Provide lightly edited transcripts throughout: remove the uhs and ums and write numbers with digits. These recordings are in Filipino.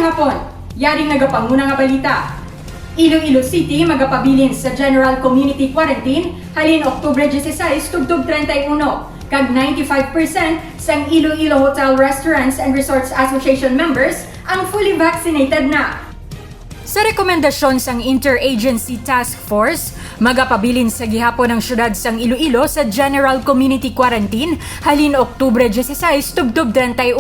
gihapon, yaring nagapanguna nga balita. Iloilo City magapabilin sa General Community Quarantine halin Oktubre 16 tugtog 31 kag 95% sang Iloilo Hotel Restaurants and Resorts Association members ang fully vaccinated na. Sa rekomendasyon sang Interagency Task Force, magapabilin sa gihapon ang syudad sang Iloilo sa General Community Quarantine halin Oktubre 16 tugtog 31.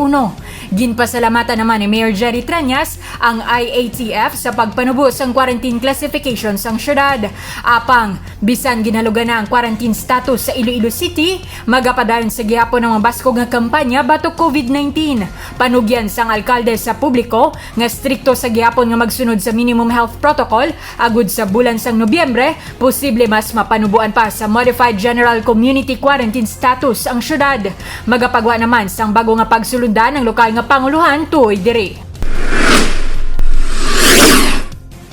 Ginpasalamatan naman ni Mayor Jerry Trias ang IATF sa pagpanubo sang quarantine classification sang syudad. Apang, bisan ginalugan na ang quarantine status sa Iloilo City, magapadayon sa gihapon ng mabaskog nga kampanya batok COVID-19. Panugyan sang alkalde sa publiko nga strikto sa gihapon nga magsunod sa minimum health protocol agud sa bulan sang Nobyembre, posible mas mapanubuan pa sa Modified General Community Quarantine status ang syudad. Magapagwa naman sang bago nga pagsulundan ng lokal nga panguluhan tuoy diri.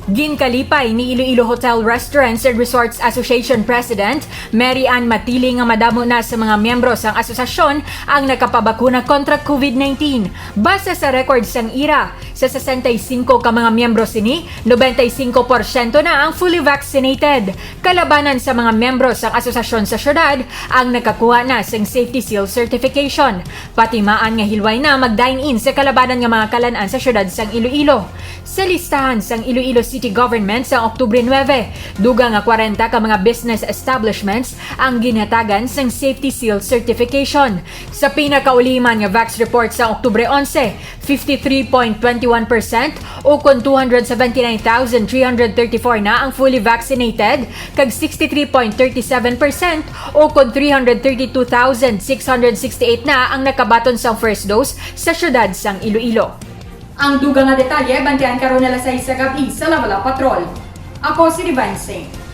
Ginkalipay ni Iloilo Hotel Restaurants and Resorts Association President Mary Ann Matili nga madamo na sa mga miyembro sang asosasyon ang nakapabakuna kontra COVID-19. Base sa record sang IRA, sa 65 ka mga miyembro sini, 95% na ang fully vaccinated. Kalabanan sa mga miyembro sang asosasyon sa syudad ang nakakuha na sang Safety Seal Certification. Patimaan nga hilway na mag-dine-in sa kalabanan nga mga kalan-an sa syudad sang Iloilo. Sa listahan sang Iloilo City Government sa Oktubre 9, dugang nga 40 ka mga business establishments ang ginhatagan sang Safety Seal Certification. Sa pinakauliman nga Vax report sa Oktubre 11, 53.21% o kung 279,334 na ang fully vaccinated, kag 63.37% o kung 332,668 na ang nakabaton sa first dose sa syudad sang Iloilo. Ang dugang nga detalye, bantayan karon na 6 sa gabi sa Lavala Patrol. Ako si Divine Singh.